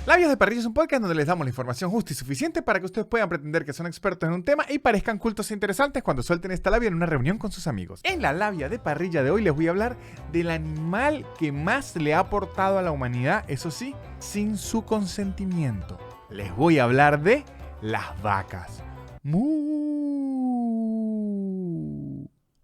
Labios de Parrilla es un podcast donde les damos la información justa y suficiente para que ustedes puedan pretender que son expertos en un tema y parezcan cultos e interesantes cuando suelten esta labia en una reunión con sus amigos. En la Labia de Parrilla de hoy les voy a hablar del animal que más le ha aportado a la humanidad, eso sí, sin su consentimiento. Les voy a hablar de las vacas. ¡Mu!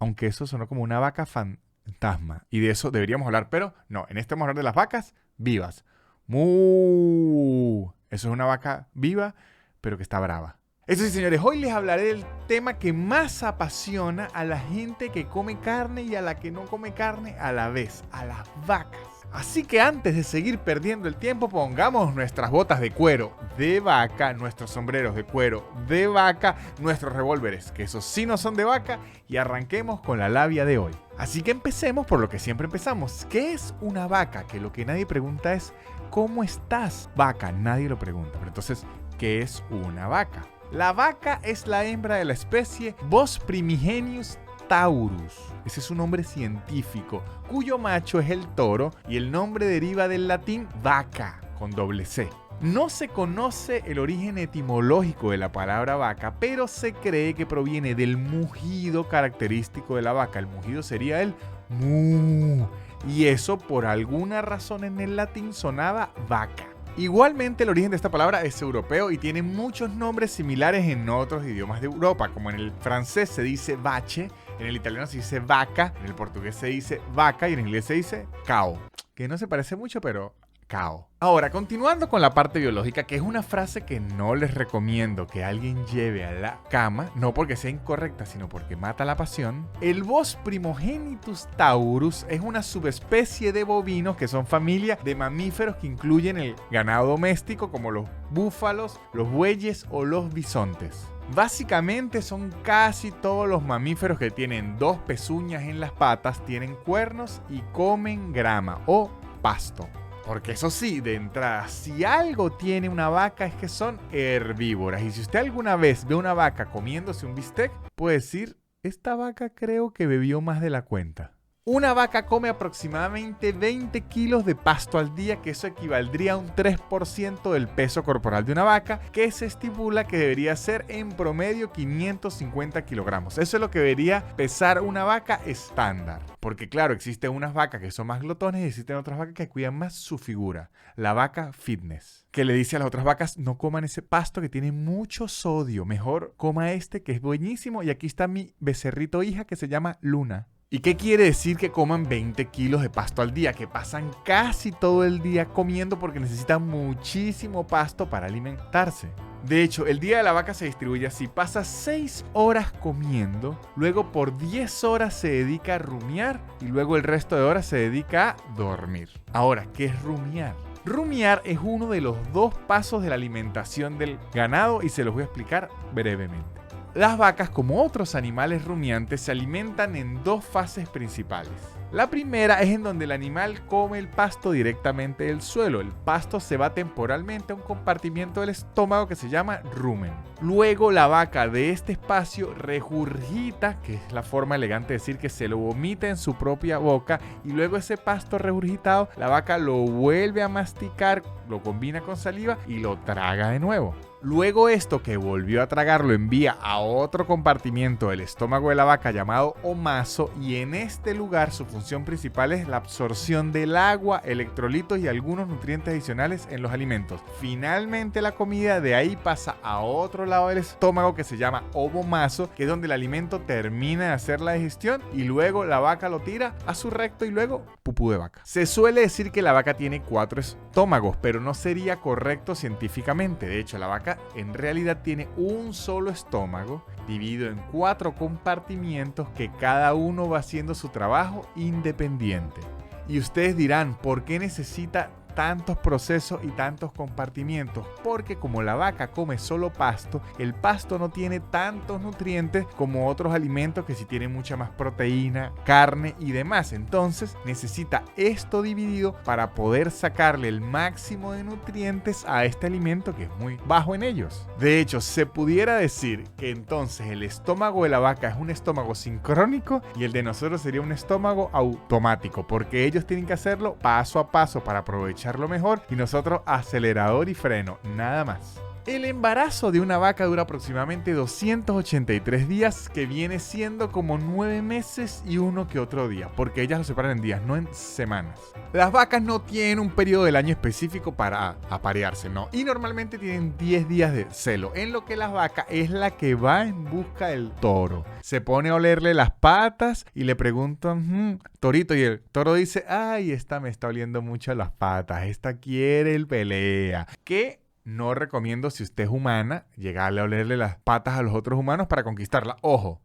Aunque eso sonó como una vaca fantasma y de eso deberíamos hablar, pero no, en este vamos a hablar de las vacas vivas. ¡Mu! Eso es una vaca viva, pero que está brava. Eso sí, señores, hoy les hablaré del tema que más apasiona a la gente que come carne y a la que no come carne a la vez, a las vacas. Así que antes de seguir perdiendo el tiempo, pongamos nuestras botas de cuero de vaca, nuestros sombreros de cuero de vaca, nuestros revólveres, que esos sí no son de vaca, y arranquemos con la labia de hoy. Así que empecemos por lo que siempre empezamos. ¿Qué es una vaca? Que lo que nadie pregunta es ¿cómo estás, vaca? Nadie lo pregunta. Pero entonces, ¿qué es una vaca? La vaca es la hembra de la especie Bos primigenius taurus. Ese es un nombre científico, cuyo macho es el toro y el nombre deriva del latín vaca, con doble C. No se conoce el origen etimológico de la palabra vaca, pero se cree que proviene del mugido característico de la vaca. El mugido sería el mu, y eso por alguna razón en el latín sonaba vaca. Igualmente el origen de esta palabra es europeo y tiene muchos nombres similares en otros idiomas de Europa, como en el francés se dice vache, en el italiano se dice vaca, en el portugués se dice vaca y en inglés se dice cow, que no se parece mucho, pero cow. Ahora, continuando con la parte biológica, que es una frase que no les recomiendo que alguien lleve a la cama, no porque sea incorrecta, sino porque mata la pasión. El Bos primogenitus taurus es una subespecie de bovinos que son familia de mamíferos que incluyen el ganado doméstico, como los búfalos, los bueyes o los bisontes. Básicamente son casi todos los mamíferos que tienen dos pezuñas en las patas, tienen cuernos y comen grama o pasto. Porque eso sí, de entrada, si algo tiene una vaca es que son herbívoras. Y si usted alguna vez ve una vaca comiéndose un bistec, puede decir, esta vaca creo que bebió más de la cuenta. Una vaca come aproximadamente 20 kilos de pasto al día, que eso equivaldría a un 3% del peso corporal de una vaca, que se estipula que debería ser en promedio 550 kilogramos. Eso es lo que debería pesar una vaca estándar. Porque claro, existen unas vacas que son más glotones y existen otras vacas que cuidan más su figura. La vaca fitness, que le dice a las otras vacas, no coman ese pasto que tiene mucho sodio. Mejor coma este que es buenísimo. Y aquí está mi becerrito hija que se llama Luna. ¿Y qué quiere decir que coman 20 kilos de pasto al día? Que pasan casi todo el día comiendo porque necesitan muchísimo pasto para alimentarse. De hecho, el día de la vaca se distribuye así. Pasa 6 horas comiendo, luego por 10 horas se dedica a rumiar y luego el resto de horas se dedica a dormir. Ahora, ¿qué es rumiar? Rumiar es uno de los 2 pasos de la alimentación del ganado y se los voy a explicar brevemente. Las vacas, como otros animales rumiantes, se alimentan en 2 fases principales. La primera es en donde el animal come el pasto directamente del suelo. El pasto se va temporalmente a un compartimiento del estómago que se llama rumen. Luego la vaca de este espacio regurgita, que es la forma elegante de decir que se lo vomita en su propia boca, y luego ese pasto regurgitado, la vaca lo vuelve a masticar, lo combina con saliva y lo traga de nuevo. Luego esto que volvió a tragar lo envía a otro compartimiento del estómago de la vaca llamado omaso, y en este lugar su función principal es la absorción del agua, electrolitos y algunos nutrientes adicionales en los alimentos. Finalmente la comida de ahí pasa a otro lado del estómago que se llama ovomaso, que es donde el alimento termina de hacer la digestión y luego la vaca lo tira a su recto y luego pupú de vaca. Se suele decir que la vaca tiene 4 estómagos, pero no sería correcto científicamente. De hecho, la vaca en realidad tiene un solo estómago dividido en 4 compartimientos que cada uno va haciendo su trabajo independiente. Y ustedes dirán, ¿por qué necesita tantos procesos y tantos compartimientos? Porque como la vaca come solo pasto, el pasto no tiene tantos nutrientes como otros alimentos que sí tienen mucha más proteína, carne y demás. Entonces necesita esto dividido para poder sacarle el máximo de nutrientes a este alimento que es muy bajo en ellos. De hecho, se pudiera decir que entonces el estómago de la vaca es un estómago sincrónico y el de nosotros sería un estómago automático, porque ellos tienen que hacerlo paso a paso para aprovechar aprovecharlo mejor y nosotros acelerador y freno, nada más. El embarazo de una vaca dura aproximadamente 283 días, que viene siendo como 9 meses y uno que otro día, porque ellas lo separan en días, no en semanas. Las vacas no tienen un periodo del año específico para aparearse, no, y normalmente tienen 10 días de celo, en lo que la vaca es la que va en busca del toro. Se pone a olerle las patas y le preguntan, torito, y el toro dice, ay, esta me está oliendo mucho las patas, esta quiere el pelea. ¿Qué? No recomiendo, si usted es humana, llegarle a olerle las patas a los otros humanos para conquistarla. Ojo,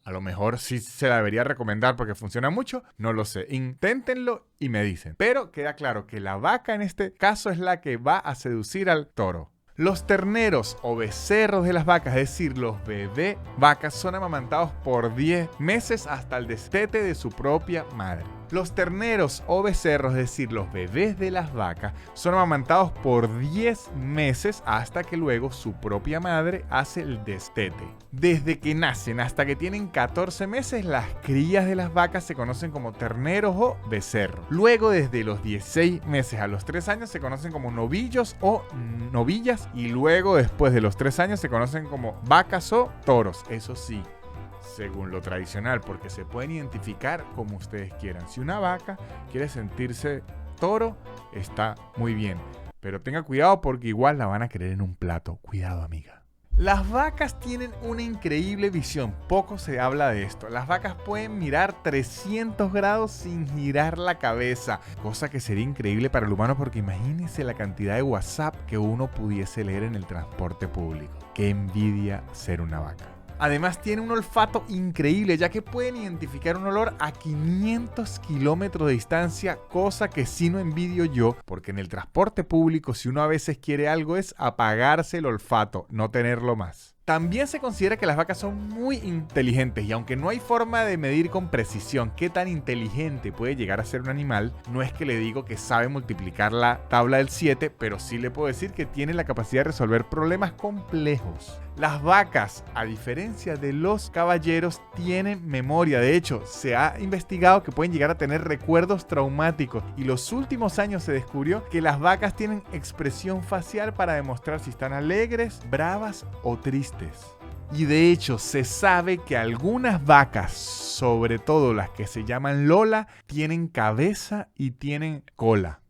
a lo mejor sí se la debería recomendar porque funciona mucho, no lo sé. Inténtenlo y me dicen. Pero queda claro que la vaca en este caso es la que va a seducir al toro. Los terneros o becerros de las vacas, es decir, los bebé vacas, son amamantados por 10 meses hasta el destete de su propia madre. Los terneros o becerros, es decir, los bebés de las vacas, son amamantados por 10 meses hasta que luego su propia madre hace el destete. Desde que nacen hasta que tienen 14 meses, las crías de las vacas se conocen como terneros o becerros. Luego, desde los 16 meses a los 3 años, se conocen como novillos o novillas. Y luego, después de los 3 años, se conocen como vacas o toros. Eso sí, según lo tradicional, porque se pueden identificar como ustedes quieran. Si una vaca quiere sentirse toro, está muy bien. Pero tenga cuidado porque igual la van a querer en un plato. Cuidado, amiga. Las vacas tienen una increíble visión. Poco se habla de esto. Las vacas pueden mirar 300 grados sin girar la cabeza. Cosa que sería increíble para el humano porque imagínense la cantidad de WhatsApp que uno pudiese leer en el transporte público. Qué envidia ser una vaca. Además tiene un olfato increíble, ya que pueden identificar un olor a 500 kilómetros de distancia, cosa que sí no envidio yo, porque en el transporte público, si uno a veces quiere algo, es apagarse el olfato, no tenerlo más. También se considera que las vacas son muy inteligentes, y aunque no hay forma de medir con precisión qué tan inteligente puede llegar a ser un animal, no es que le digo que sabe multiplicar la tabla del 7, pero sí le puedo decir que tiene la capacidad de resolver problemas complejos. Las vacas, a diferencia de los caballeros, tienen memoria. De hecho, se ha investigado que pueden llegar a tener recuerdos traumáticos, y los últimos años se descubrió que las vacas tienen expresión facial para demostrar si están alegres, bravas o tristes. Y de hecho se sabe que algunas vacas, sobre todo las que se llaman Lola, tienen cabeza y tienen cola.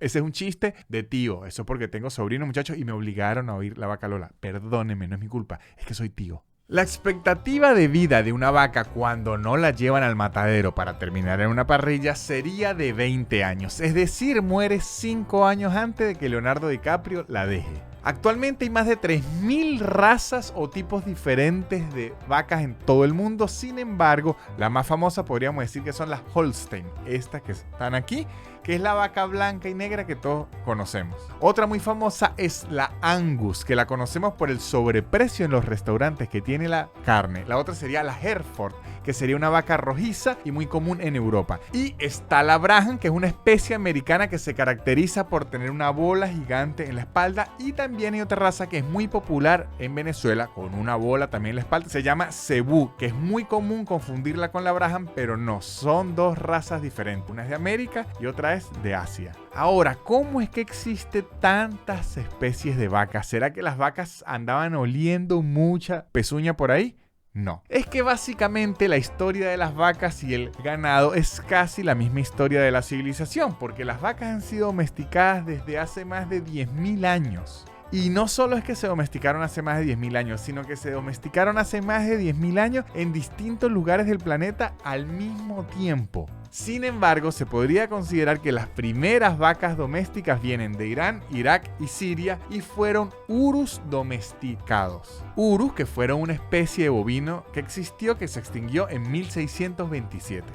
Ese es un chiste de tío. Eso porque tengo sobrinos, muchachos, y me obligaron a oír la vaca Lola. Perdónenme, no es mi culpa, es que soy tío. La expectativa de vida de una vaca cuando no la llevan al matadero para terminar en una parrilla sería de 20 años. Es decir, muere 5 años antes de que Leonardo DiCaprio la deje. Actualmente hay más de 3.000 razas o tipos diferentes de vacas en todo el mundo. Sin embargo, la más famosa podríamos decir que son las Holstein, estas que están aquí, que es la vaca blanca y negra que todos conocemos. Otra muy famosa es la Angus, que la conocemos por el sobreprecio en los restaurantes que tiene la carne. La otra sería la Hereford, que sería una vaca rojiza y muy común en Europa. Y está la Brahman, que es una especie americana que se caracteriza por tener una bola gigante en la espalda. Y también hay otra raza que es muy popular en Venezuela, con una bola también en la espalda. Se llama Cebú, que es muy común confundirla con la Brahman, pero no, son dos razas diferentes. Una es de América y otra es de Asia. Ahora, ¿cómo es que existe tantas especies de vacas? ¿Será que las vacas andaban oliendo mucha pezuña por ahí? No. Es que básicamente la historia de las vacas y el ganado es casi la misma historia de la civilización, porque las vacas han sido domesticadas desde hace más de 10.000 años. Y no solo es que se domesticaron hace más de 10.000 años, sino que se domesticaron hace más de 10.000 años en distintos lugares del planeta al mismo tiempo. Sin embargo, se podría considerar que las primeras vacas domésticas vienen de Irán, Irak y Siria y fueron urus domesticados. Urus, que fueron una especie de bovino que existió, que se extinguió en 1627.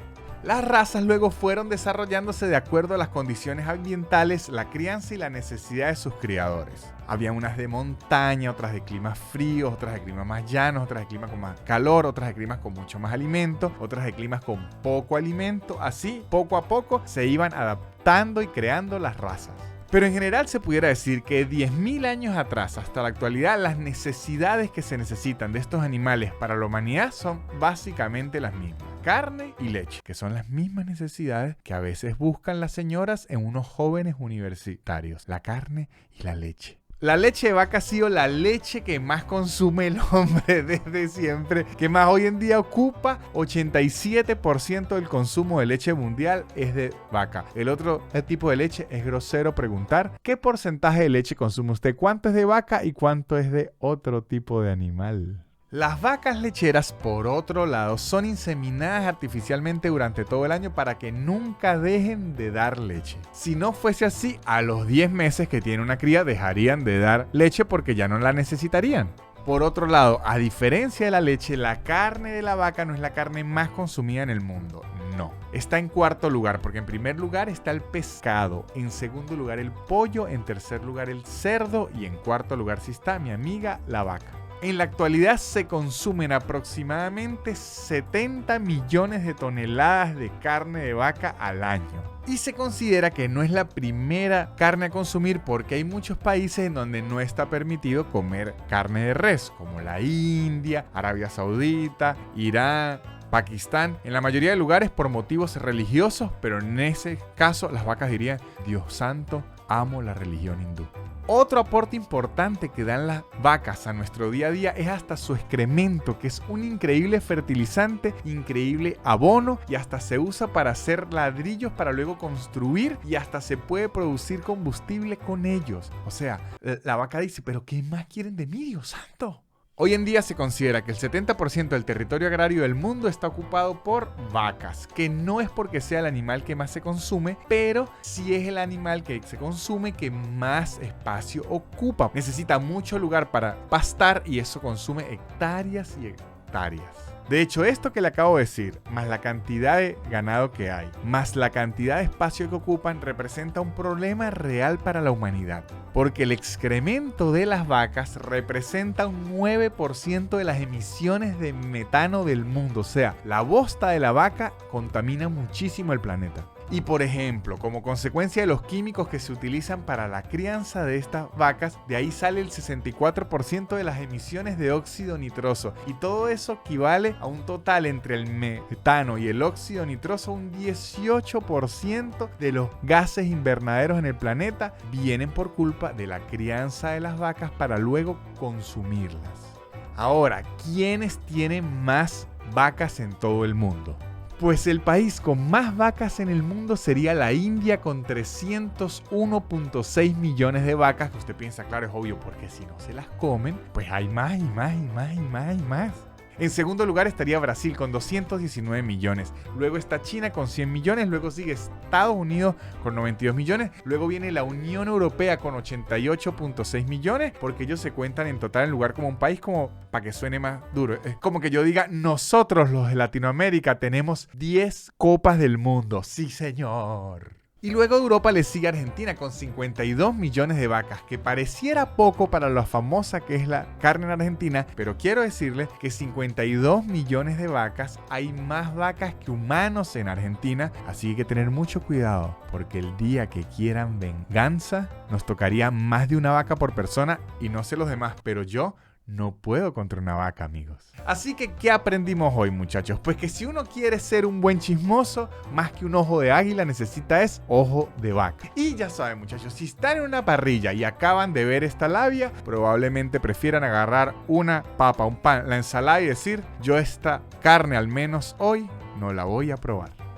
Las razas luego fueron desarrollándose de acuerdo a las condiciones ambientales, la crianza y la necesidad de sus criadores. Había unas de montaña, otras de climas fríos, otras de climas más llanos, otras de climas con más calor, otras de climas con mucho más alimento, otras de climas con poco alimento. Así, poco a poco, se iban adaptando y creando las razas. Pero en general se pudiera decir que 10.000 años atrás hasta la actualidad, las necesidades que se necesitan de estos animales para la humanidad son básicamente las mismas. carne y leche, que son las mismas necesidades que a veces buscan las señoras en unos jóvenes universitarios, la carne y la leche. La leche de vaca ha sido la leche que más consume el hombre desde siempre, que más hoy en día ocupa 87% del consumo de leche mundial es de vaca. El otro tipo de leche es grosero preguntar, ¿qué porcentaje de leche consume usted? ¿Cuánto es de vaca y cuánto es de otro tipo de animal? Las vacas lecheras, por otro lado, son inseminadas artificialmente durante todo el año para que nunca dejen de dar leche. Si no fuese así, a los 10 meses que tiene una cría dejarían de dar leche porque ya no la necesitarían. Por otro lado, a diferencia de la leche, la carne de la vaca no es la carne más consumida en el mundo. No. Está en cuarto lugar, porque en primer lugar está el pescado, en segundo lugar el pollo, en tercer lugar el cerdo y en cuarto lugar sí está mi amiga la vaca. En la actualidad se consumen aproximadamente 70 millones de toneladas de carne de vaca al año. Y se considera que no es la primera carne a consumir porque hay muchos países en donde no está permitido comer carne de res, como la India, Arabia Saudita, Irán, Pakistán, en la mayoría de lugares por motivos religiosos, pero en ese caso las vacas dirían, Dios santo, amo la religión hindú. Otro aporte importante que dan las vacas a nuestro día a día es hasta su excremento, que es un increíble fertilizante, increíble abono y hasta se usa para hacer ladrillos para luego construir y hasta se puede producir combustible con ellos. O sea, la vaca dice, ¿pero qué más quieren de mí, Dios santo? Hoy en día se considera que el 70% del territorio agrario del mundo está ocupado por vacas, que no es porque sea el animal que más se consume, pero sí es el animal que se consume que más espacio ocupa. Necesita mucho lugar para pastar y eso consume hectáreas y hectáreas. De hecho, esto que le acabo de decir, más la cantidad de ganado que hay, más la cantidad de espacio que ocupan, representa un problema real para la humanidad. Porque el excremento de las vacas representa un 9% de las emisiones de metano del mundo. O sea, la bosta de la vaca contamina muchísimo el planeta. Y por ejemplo, como consecuencia de los químicos que se utilizan para la crianza de estas vacas, de ahí sale el 64% de las emisiones de óxido nitroso. Y todo eso equivale a un total entre el metano y el óxido nitroso, un 18% de los gases invernaderos en el planeta vienen por culpa de la crianza de las vacas para luego consumirlas. Ahora, ¿quiénes tienen más vacas en todo el mundo? Pues el país con más vacas en el mundo sería la India con 301.6 millones de vacas, que usted piensa, claro, es obvio, porque si no se las comen, pues hay más y más y más y más y más. En segundo lugar estaría Brasil con 219 millones. Luego está China con 100 millones. Luego sigue Estados Unidos con 92 millones. Luego viene la Unión Europea con 88.6 millones. Porque ellos se cuentan en total en lugar como un país, como para que suene más duro. Es como que yo diga, nosotros los de Latinoamérica tenemos 10 copas del mundo. Sí, señor. Y luego de Europa le sigue Argentina con 52 millones de vacas, que pareciera poco para lo famosa que es la carne en Argentina, pero quiero decirles que 52 millones de vacas, hay más vacas que humanos en Argentina, así que tener mucho cuidado, porque el día que quieran venganza, nos tocaría más de una vaca por persona y no sé los demás, pero yo no puedo contra una vaca, amigos. Así que, ¿qué aprendimos hoy, muchachos? Pues que si uno quiere ser un buen chismoso, más que un ojo de águila, necesita es ojo de vaca. Y ya saben, muchachos, si están en una parrilla y acaban de ver esta labia, probablemente prefieran agarrar una papa, un pan, la ensalada y decir, yo esta carne al menos hoy no la voy a probar.